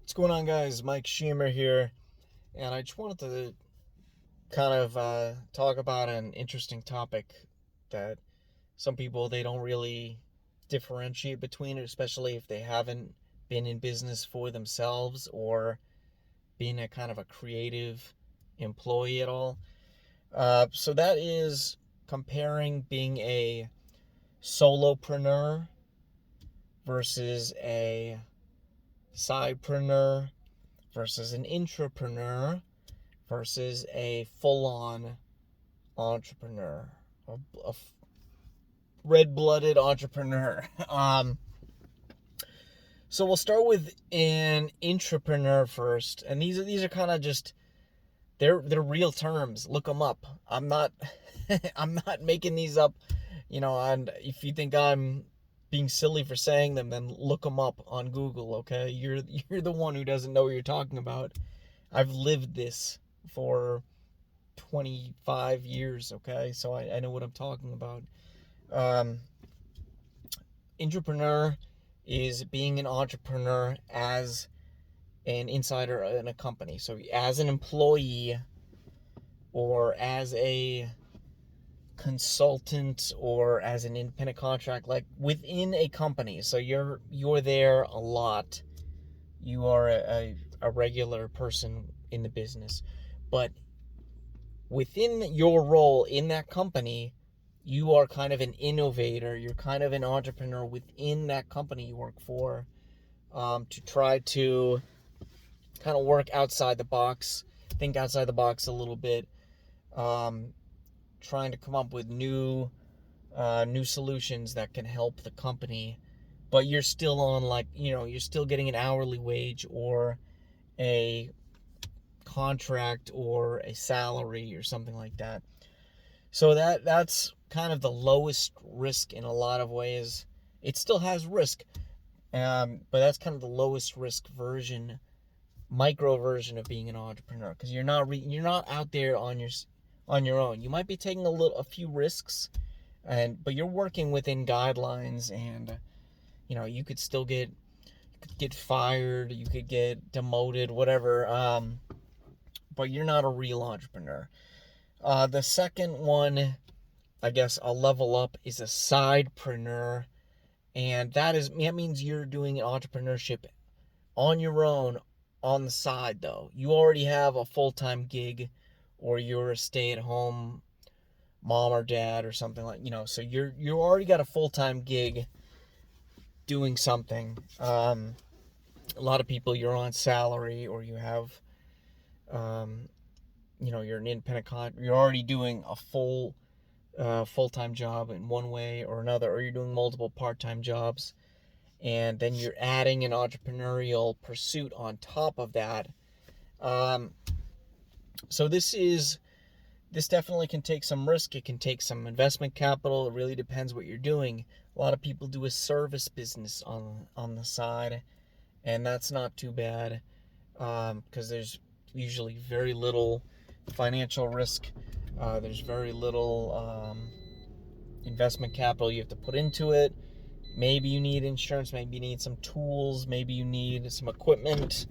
What's going on, guys? Mike Sheamer here, and I just wanted to kind of talk about an interesting topic that some people they don't really differentiate between it, especially if they haven't been in business for themselves or been a kind of a creative employee at all. So that is comparing being a solopreneur versus a sidepreneur versus an intrapreneur versus a full-on entrepreneur, a red-blooded entrepreneur. So we'll start with an intrapreneur first, and these are kind of just they're real terms. Look them up. I'm not I'm not making these up, And if you think I'm being silly for saying them, then look them up on Google. Okay, you're the one who doesn't know what you're talking about. I've lived this for 25 years, okay? So I know what I'm talking about. Intrapreneur is being an entrepreneur as an insider in a company. So as an employee or as a consultant or as an independent contract, like within a company. So you're there a lot. You are a regular person in the business. But within your role in that company, you are kind of an innovator. You're kind of an entrepreneur within that company you work for, to try to kind of work outside the box, think outside the box a little bit, trying to come up with new solutions that can help the company. But you're still on you're still getting an hourly wage or a contract or a salary or something like that. So that's kind of the lowest risk in a lot of ways. It still has risk, but that's kind of the lowest risk micro version of being an entrepreneur, because you're not out there on your own. You might be taking a few risks, but you're working within guidelines, and you could still get fired, you could get demoted, whatever. But you're not a real entrepreneur. The second one, I guess, a level up, is a sidepreneur, and that means you're doing entrepreneurship on your own on the side. Though you already have a full-time gig, or you're a stay-at-home mom or dad or something so you already got a full-time gig doing something. A lot of people, you're on salary, or you have you're an independent you're already doing a full-time job in one way or another, or you're doing multiple part-time jobs, and then you're adding an entrepreneurial pursuit on top of that. So this definitely can take some risk. It can take some investment capital. It really depends what you're doing. A lot of people do a service business on the side, and that's not too bad, because there's usually very little financial risk. There's very little investment capital you have to put into it. Maybe you need insurance, maybe you need some tools, maybe you need some equipment.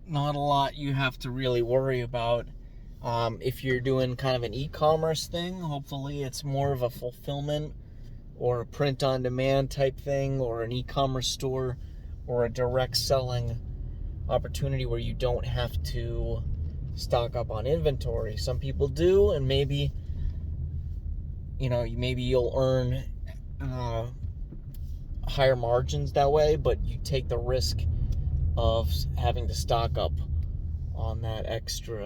Not a lot you have to really worry about. If you're doing kind of an e-commerce thing, hopefully it's more of a fulfillment or a print-on-demand type thing, or an e-commerce store, or a direct selling opportunity where you don't have to stock up on inventory. Some people do, and maybe you'll earn higher margins that way, but you take the risk of having to stock up on that extra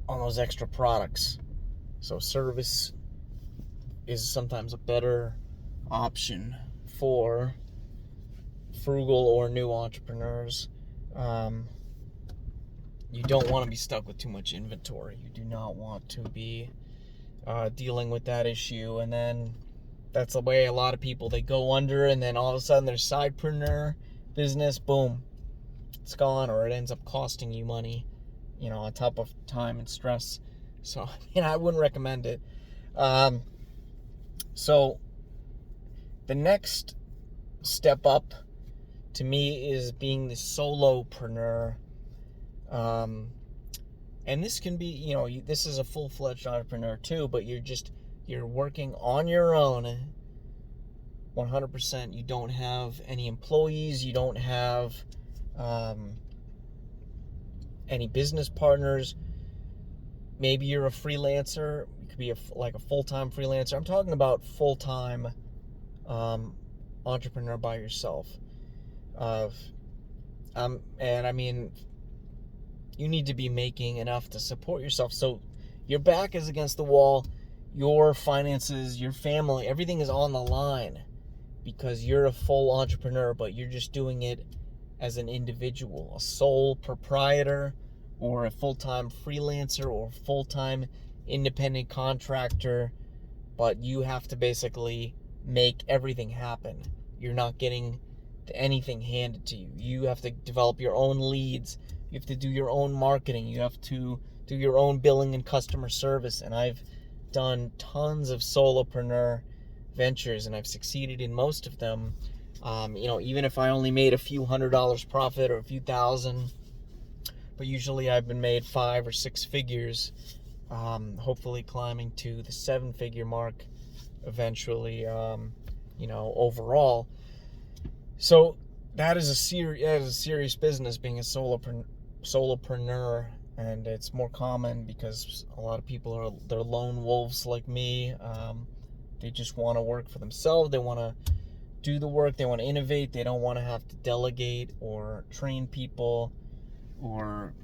on those extra products. So service is sometimes a better option for frugal or new entrepreneurs. You don't want to be stuck with too much inventory. You do not want to be dealing with that issue, and then that's the way a lot of people, they go under, and then all of a sudden their sidepreneur business, boom, it's gone, or it ends up costing you money, on top of time and stress. So I wouldn't recommend it. So the next step up to me is being the solopreneur. And this can be, this is a full-fledged entrepreneur too, but you're working on your own 100%. You don't have any employees. You don't have any business partners. Maybe you're a freelancer. You could be like a full-time freelancer. I'm talking about full-time entrepreneur by yourself. And I mean, you need to be making enough to support yourself. So your back is against the wall. Your finances, your family, everything is on the line because you're a full entrepreneur, but you're just doing it as an individual, a sole proprietor, or a full-time freelancer, or full-time independent contractor. But you have to basically make everything happen. You're not getting anything handed to you. You have to develop your own leads. You have to do your own marketing. You have to do your own billing and customer service. And I've done tons of solopreneur ventures, and I've succeeded in most of them. Even if I only made a few $100 profit or a few thousand, but usually I've been made 5 or 6 figures, hopefully climbing to the 7-figure mark eventually, overall. So that is a serious business, being a solopreneur, and it's more common because a lot of people they're lone wolves like me. They just want to work for themselves. They want to do the work. They want to innovate. They don't want to have to delegate or train people or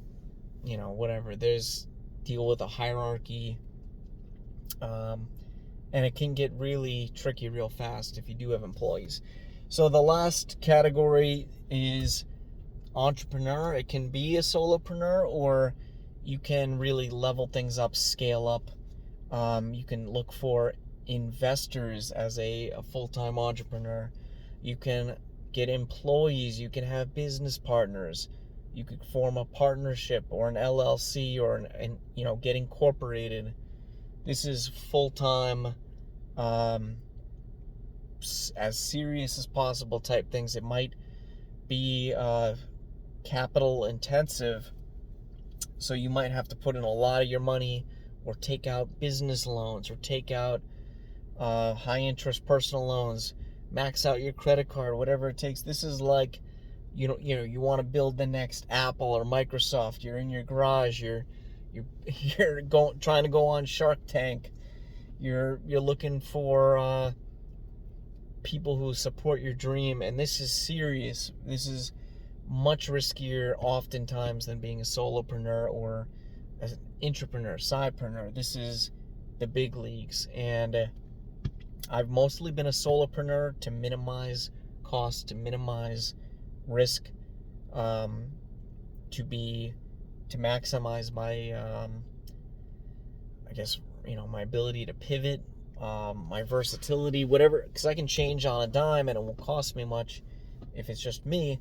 whatever. There's deal with a hierarchy, and it can get really tricky real fast if you do have employees. So the last category is entrepreneur. It can be a solopreneur, or you can really level things up, scale up. You can look for investors as a full-time entrepreneur. You can get employees. You can have business partners. You could form a partnership or an LLC or get incorporated. This is full-time, as serious as possible type things. It might be capital intensive, so you might have to put in a lot of your money, or take out business loans, or take out high interest personal loans, max out your credit card, whatever it takes. This is like, you want to build the next Apple or Microsoft. You're in your garage. You're trying to go on Shark Tank. You're looking for people who support your dream, and this is serious. This is much riskier oftentimes than being a solopreneur or as an intrapreneur, sidepreneur. This is the big leagues, and I've mostly been a solopreneur to minimize costs, to minimize risk, to maximize my my ability to pivot, my versatility, whatever, because I can change on a dime and it won't cost me much if it's just me.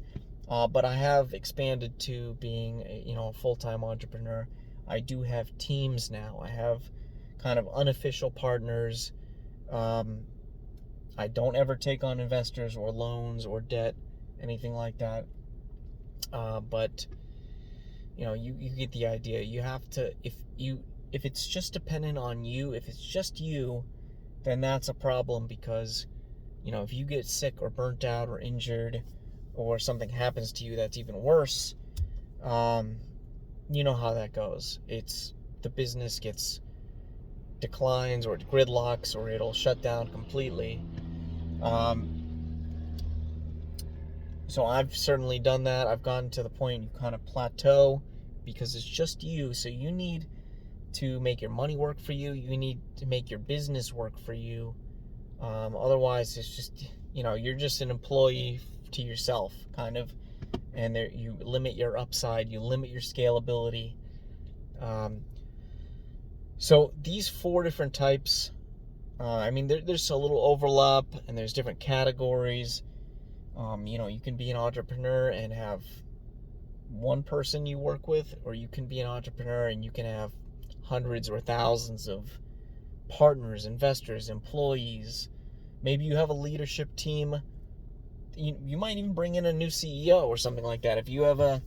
But I have expanded to being a full-time entrepreneur. I do have teams now. I have kind of unofficial partners. I don't ever take on investors or loans or debt, anything like that. But you get the idea. You have to, if it's just dependent on you, if it's just you, then that's a problem, because if you get sick or burnt out or injured, or something happens to you that's even worse, you know how that goes. The business declines, or it gridlocks, or it'll shut down completely. So I've certainly done that. I've gotten to the point you kind of plateau because it's just you. So you need to make your money work for you. You need to make your business work for you. Otherwise, it's just, you're just an employee to yourself, kind of. And you limit your upside. You limit your scalability. So these 4 different types, there's a little overlap, and there's different categories. You can be an entrepreneur and have one person you work with, or you can be an entrepreneur and you can have hundreds or thousands of partners, investors, employees. Maybe you have a leadership team, you might even bring in a new CEO or something like that. If you have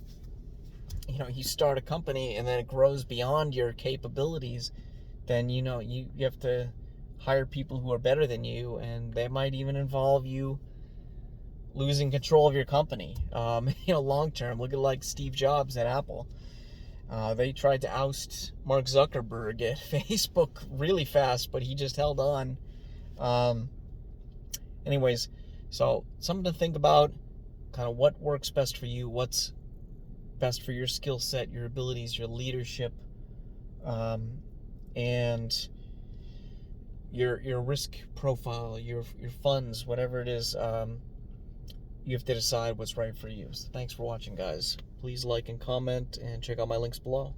you start a company and then it grows beyond your capabilities, then you have to hire people who are better than you, and that might even involve you losing control of your company. Long term. Look at like Steve Jobs at Apple. They tried to oust Mark Zuckerberg at Facebook really fast, but he just held on. Anyways, so something to think about, kind of what works best for you, what's best for your skill set, your abilities, your leadership, and your risk profile, your funds, whatever it is. You have to decide what's right for you. So thanks for watching, guys. Please like and comment and check out my links below.